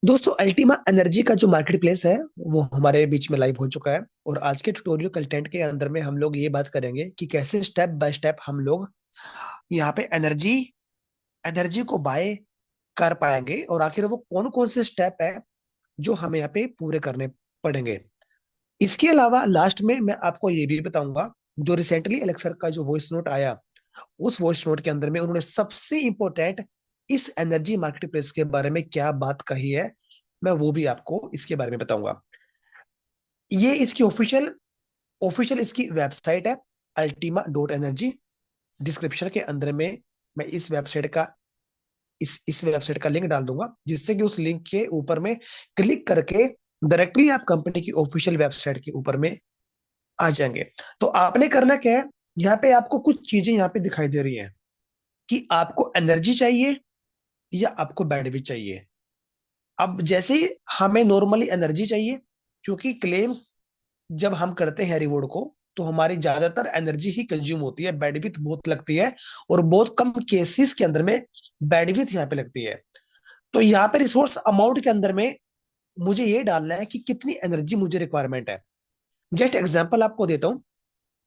दोस्तों, Ultima energy का जो मार्केट प्लेस है वो हमारे बीच में लाइव हो चुका है। और आज के ट्यूटोरियल कंटेंट के अंदर में हम लोग ये बात करेंगे कि कैसे स्टेप बाय स्टेप हम लोग यहाँ पे एनर्जी एनर्जी को बाय कर पाएंगे और आखिर वो कौन कौन से स्टेप है जो हमें यहाँ पे पूरे करने पड़ेंगे। इसके अलावा लास्ट में मैं आपको ये भी बताऊंगा, जो रिसेंटली एलेक्सर का जो वॉइस नोट आया, उस वॉइस नोट के अंदर में उन्होंने सबसे इंपॉर्टेंट इस एनर्जी मार्केट प्लेस के बारे में क्या बात कही है, मैं वो भी आपको इसके बारे में बताऊंगा। ये इसकी ऑफिशियल ऑफिशियल इसकी वेबसाइट है, ultima.energy। डिस्क्रिप्शन के अंदर में मैं इस वेबसाइट का लिंक डाल दूंगा, जिससे कि उस लिंक के ऊपर में क्लिक करके डायरेक्टली आप कंपनी की ऑफिशियल वेबसाइट के ऊपर में आ जाएंगे। तो आपने करना क्या है, यहाँ पे आपको कुछ चीजें यहाँ पे दिखाई दे रही हैं कि आपको एनर्जी चाहिए या आपको बैंडविथ चाहिए। अब जैसे हमें नॉर्मली एनर्जी चाहिए, क्योंकि क्लेम जब हम करते हैं रिवॉर्ड को तो हमारी ज्यादातर एनर्जी ही कंज्यूम होती है, बैंडविथ बहुत लगती है। और बहुत कम केसेस के अंदर में बैंडविथ यहाँ पे लगती है। तो यहाँ पे रिसोर्स अमाउंट के अंदर में मुझे ये डालना है कि कितनी एनर्जी मुझे रिक्वायरमेंट है। जस्ट एग्जांपल आपको देता हूँ।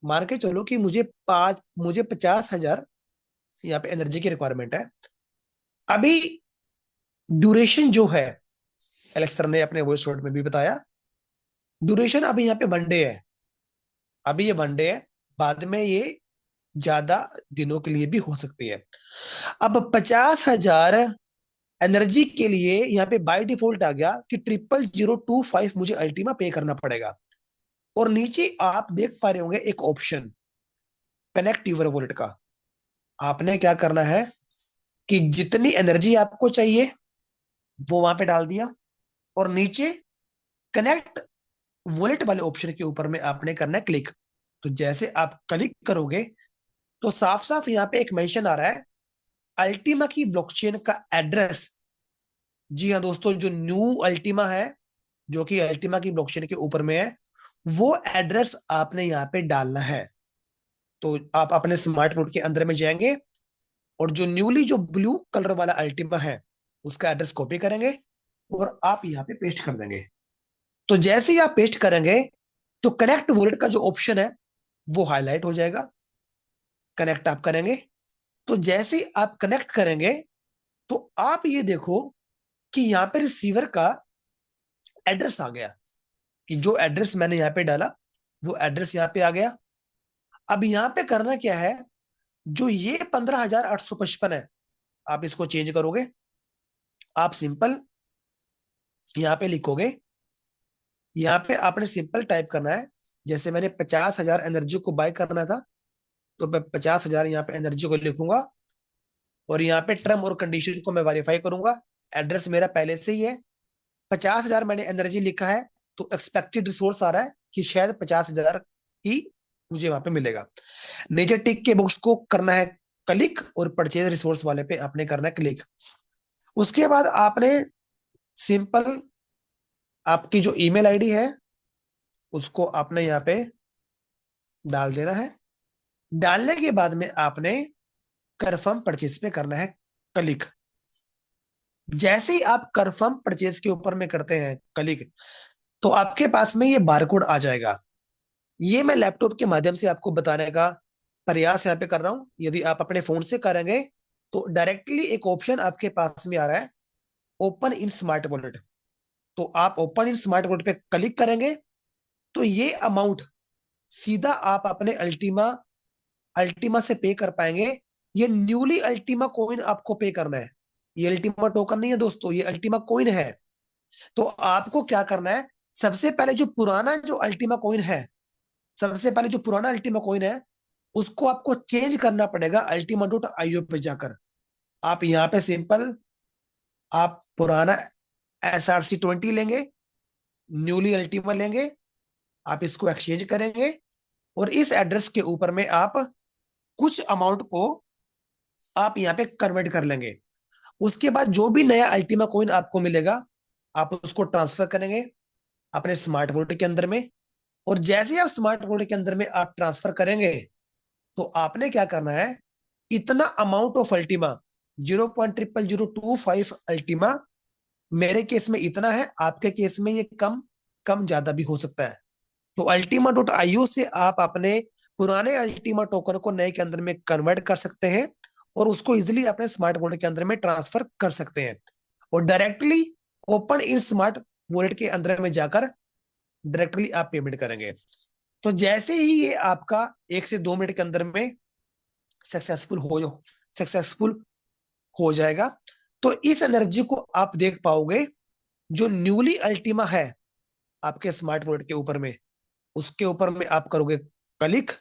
मान के चलो कि मुझे 50,000 यहाँ पे एनर्जी की रिक्वायरमेंट है। अभी ड्यूरेशन जो है, एलेक्सर ने अपने वॉइस नोट में भी बताया, ड्यूरेशन अभी यहाँ पे 1 डे है। अभी ये 1 डे है, बाद में ये ज्यादा दिनों के लिए भी हो सकती है। अब 50,000 एनर्जी के लिए यहाँ पे बाय डिफॉल्ट आ गया कि 00025 मुझे अल्टीमा पे करना पड़ेगा। और नीचे आप देख पा रहे होंगे एक ऑप्शन, कनेक्ट यूर वॉलेट का। आपने क्या करना है कि जितनी एनर्जी आपको चाहिए वो वहां पे डाल दिया, और नीचे कनेक्ट वॉलेट वाले ऑप्शन के ऊपर में आपने करना है क्लिक। तो जैसे आप क्लिक करोगे तो साफ साफ यहाँ पे एक मेंशन आ रहा है, अल्टीमा की ब्लॉकचेन का एड्रेस। जी हाँ दोस्तों, जो न्यू अल्टीमा है, जो कि अल्टीमा की ब्लॉकचेन के ऊपर में है, वो एड्रेस आपने यहाँ पे डालना है। तो आप अपने स्मार्ट नोट के अंदर में जाएंगे और जो न्यूली जो ब्लू कलर वाला अल्टीमा है उसका एड्रेस कॉपी करेंगे और आप यहाँ पे पेस्ट कर देंगे। तो जैसे ही आप पेस्ट करेंगे तो कनेक्ट वॉलेट का जो ऑप्शन है वो हाईलाइट हो जाएगा। कनेक्ट आप करेंगे, तो जैसे ही आप कनेक्ट करेंगे तो आप ये देखो कि यहाँ पे रिसीवर का एड्रेस आ गया, कि जो एड्रेस मैंने यहाँ पे डाला वो एड्रेस यहाँ पे आ गया। अब यहाँ पे करना क्या है, जो ये 15,855 है, आप इसको चेंज करोगे। आप सिंपल यहाँ पे लिखोगे, यहाँ पे आपने सिंपल टाइप करना है। जैसे मैंने 50,000 एनर्जी को बाय करना था, तो मैं 50,000 यहाँ पे एनर्जी को लिखूंगा। और यहाँ पे टर्म और कंडीशन को मैं वेरीफाई करूंगा। एड्रेस मेरा पहले से ही है, 50,000 मैंने एनर्जी लिखा है, तो एक्सपेक्टेड रिसोर्स आ रहा है कि शायद 50,000 ही मुझे वहां पे मिलेगा। नीचे टिक के बॉक्स को करना है क्लिक, और परचेज रिसोर्स वाले पे आपने करना है क्लिक। उसके बाद आपने सिंपल आपकी जो ईमेल आईडी है उसको आपने यहाँ पे डाल देना है। डालने के बाद में आपने कंफर्म परचेज पे करना है क्लिक। जैसे ही आप कंफर्म परचेज के ऊपर में करते हैं क्लिक, तो आपके पास में ये बारकोड आ जाएगा। ये मैं लैपटॉप के माध्यम से आपको बताने का प्रयास यहाँ पे कर रहा हूं। यदि आप अपने फोन से करेंगे तो डायरेक्टली एक ऑप्शन आपके पास में आ रहा है, ओपन इन स्मार्ट वॉलेट। तो आप ओपन इन स्मार्ट वॉलेट पे क्लिक करेंगे तो ये अमाउंट सीधा आप अपने अल्टीमा अल्टीमा से पे कर पाएंगे। ये न्यूली अल्टीमा कॉइन आपको पे करना है। ये अल्टीमा टोकन नहीं है दोस्तों, ये अल्टीमा कॉइन है। तो आपको क्या करना है, सबसे पहले जो पुराना जो अल्टीमा कॉइन है, सबसे पहले जो पुराना अल्टीमा कॉइन है उसको आपको चेंज करना पड़ेगा ultima.io पे जाकर। आप यहाँ पे सिंपल आप पुराना SRC20 लेंगे, न्यूली अल्टीमा लेंगे, आप इसको एक्सचेंज करेंगे और इस एड्रेस के ऊपर में आप कुछ अमाउंट को आप यहाँ पे कन्वर्ट कर लेंगे। उसके बाद जो भी नया अल्टीमा कॉइन आपको मिलेगा आप उसको ट्रांसफर करेंगे अपने स्मार्ट वॉलेट के अंदर में। और जैसे ही आप स्मार्ट वॉलेट के अंदर में आप ट्रांसफर करेंगे तो आपने क्या करना है, इतना अमाउंट ऑफ अल्टीमा 0.00025 अल्टीमा मेरे केस में इतना है, आपके केस में ये कम कम ज्यादा भी हो सकता है। तो Ultima.io से आप अपने पुराने अल्टीमा टोकन को नए के अंदर में कन्वर्ट कर सकते हैं और उसको इजिली अपने स्मार्ट वॉलेट के अंदर में ट्रांसफर कर सकते हैं, और directly open in smart wallet के अंदर में जाकर डायरेक्टली आप पेमेंट करेंगे। तो जैसे ही ये आपका 1 से 2 मिनट के अंदर में सक्सेसफुल हो सक्सेसफुल हो जाएगा, तो इस एनर्जी को आप देख पाओगे। जो न्यूली अल्टीमा है आपके स्मार्ट वॉलेट के ऊपर में, उसके ऊपर में आप करोगे क्लिक।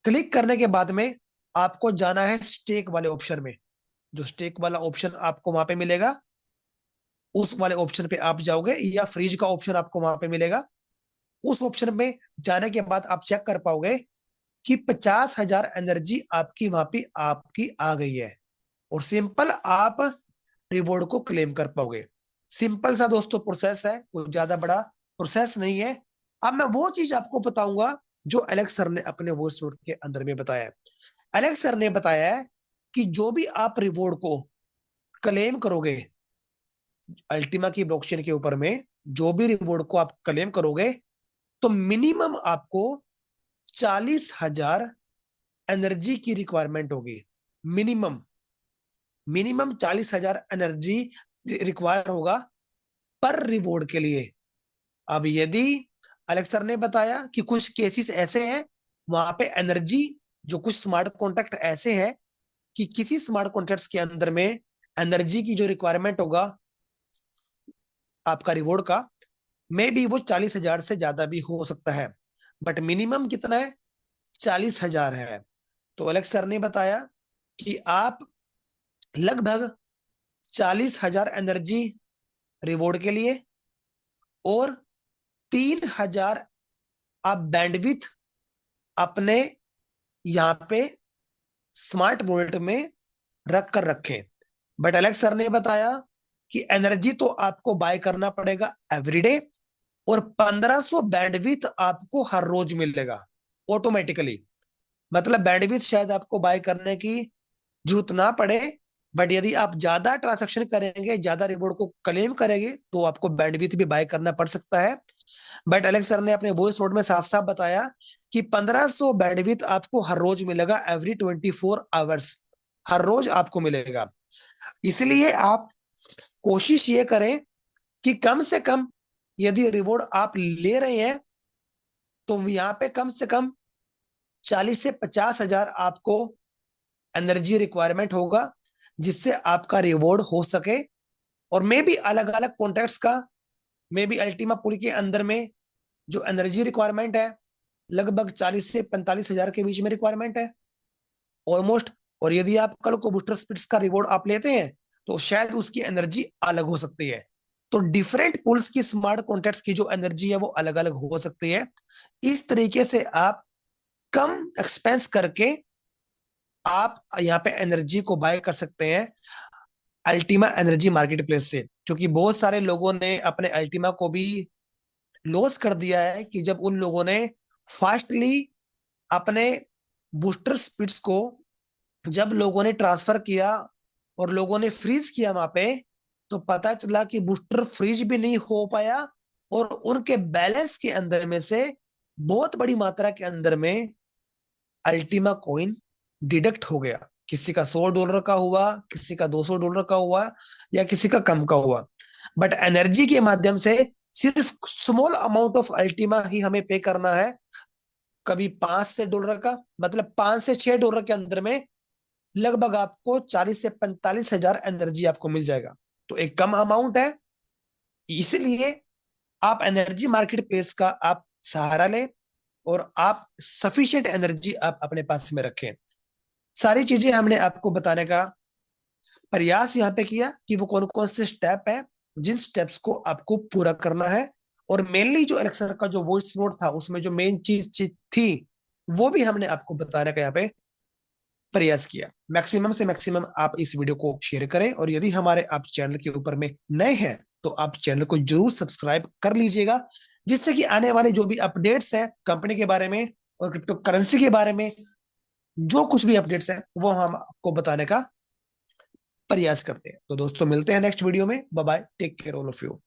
क्लिक करने के बाद में आपको जाना है स्टेक वाले ऑप्शन में। जो स्टेक वाला ऑप्शन आपको वहां पे मिलेगा, उस वाले ऑप्शन पे आप जाओगे, या फ्रीज का ऑप्शन आपको वहां पे मिलेगा। उस ऑप्शन में जाने के बाद आप चेक कर पाओगे कि 50,000 एनर्जी आपकी वहां पे आपकी आ गई है, और सिंपल आप रिवॉर्ड को क्लेम कर पाओगे। सिंपल सा दोस्तों प्रोसेस है, कोई ज्यादा बड़ा प्रोसेस नहीं है। अब मैं वो चीज आपको बताऊंगा जो एलेक्स सर ने अपने वॉइस नोट के अंदर में बताया है। एलेक्स सर ने बताया है कि जो भी आप रिवॉर्ड को क्लेम करोगे अल्टीमा की ब्लॉकचेन के ऊपर में, जो भी रिवॉर्ड को आप क्लेम करोगे, तो मिनिमम आपको 40,000 एनर्जी की रिक्वायरमेंट होगी। मिनिमम मिनिमम 40,000 एनर्जी रिक्वायर होगा पर रिवॉर्ड के लिए। अब यदि अलेक्सर ने बताया कि कुछ केसेस ऐसे हैं वहां पे एनर्जी, जो कुछ स्मार्ट कॉन्ट्रैक्ट ऐसे हैं कि किसी स्मार्ट कॉन्ट्रैक्ट्स के अंदर में एनर्जी की जो रिक्वायरमेंट होगा आपका रिवॉर्ड का, मे बी वो 40,000 से ज्यादा भी हो सकता है, बट मिनिमम कितना है? 40,000 है। तो अलेक्स सर ने बताया कि आप लगभग 40,000 एनर्जी रिवॉर्ड के लिए और 3,000 आप बैंडविथ अपने यहाँ पे स्मार्ट वॉलेट में रख कर रखें। बट अलेक्स सर ने बताया कि एनर्जी तो आपको बाय करना पड़ेगा एवरीडे, और 1,500 बैंडविथ आपको हर रोज मिलेगा ऑटोमेटिकली। मतलब बैंडविथ शायद आपको बाय करने की जरूरत ना पड़े, बट यदि आप ज्यादा ट्रांजेक्शन करेंगे, ज्यादा रिवॉर्ड को क्लेम करेंगे, तो आपको बैंडविथ भी बाय करना पड़ सकता है। बट एलेक्स सर ने अपने वॉइस नोट में साफ साफ बताया कि 1,500 बैंडविथ आपको हर रोज मिलेगा, एवरी 24 आवर्स, हर रोज आपको मिलेगा। इसलिए आप कोशिश ये करें कि कम से कम यदि रिवॉर्ड आप ले रहे हैं, तो यहाँ पे कम से कम 40 से 50,000 आपको एनर्जी रिक्वायरमेंट होगा, जिससे आपका रिवॉर्ड हो सके। और मे भी अलग अलग कॉन्ट्रैक्ट्स का, मे भी अल्टीमा पुल के अंदर में जो एनर्जी रिक्वायरमेंट है लगभग 40 से 45,000 के बीच में रिक्वायरमेंट है ऑलमोस्ट। और यदि आप कल को बूस्टर स्पिट्स का रिवॉर्ड आप लेते हैं, तो शायद उसकी एनर्जी अलग हो सकती है। तो डिफरेंट पुल्स की स्मार्ट कॉन्ट्रैक्ट्स की जो एनर्जी है वो अलग अलग हो सकती है। इस तरीके से आप कम एक्सपेंस करके आप यहाँ पे एनर्जी को बाय कर सकते हैं अल्टीमा एनर्जी मार्केट प्लेस से। क्योंकि बहुत सारे लोगों ने अपने अल्टीमा को भी लॉस कर दिया है कि जब उन लोगों ने फास्टली अपने बूस्टर स्पीड्स को जब लोगों ने ट्रांसफर किया और लोगों ने फ्रीज किया वहां पे, तो पता चला कि बूस्टर फ्रीज भी नहीं हो पाया, और उनके बैलेंस के अंदर में से बहुत बड़ी मात्रा के अंदर में अल्टीमा कॉइन डिडक्ट हो गया। किसी का $100 का हुआ, किसी का $200 का हुआ, या किसी का कम का हुआ। बट एनर्जी के माध्यम से सिर्फ स्मॉल अमाउंट ऑफ अल्टीमा ही हमें पे करना है। कभी $5 का, मतलब $5 से $6 के अंदर में लगभग आपको 40 से 45,000 एनर्जी आपको मिल जाएगा। तो एक कम अमाउंट है, इसलिए आप एनर्जी मार्केट प्लेस का आप सहारा लें और आप सफिशिएंट एनर्जी आप अपने पास में रखें। सारी चीजें हमने आपको बताने का प्रयास यहाँ पे किया कि वो कौन कौन से स्टेप है, जिन स्टेप्स को आपको पूरा करना है। और मेनली जो एलेक्सर का जो वॉइस नोट था उसमें जो मेन चीज थी, वो भी हमने आपको बताने का यहाँ पे प्रयास किया। मैक्सिमम से मैक्सिमम आप इस वीडियो को शेयर करें, और यदि हमारे आप चैनल के ऊपर में नए हैं तो आप चैनल को जरूर सब्सक्राइब कर लीजिएगा, जिससे कि आने वाले जो भी अपडेट्स है कंपनी के बारे में और क्रिप्टो करेंसी के बारे में, जो कुछ भी अपडेट्स है वो हम आपको बताने का प्रयास करते हैं। तो दोस्तों मिलते हैं नेक्स्ट वीडियो में। Bye bye, take care all of you.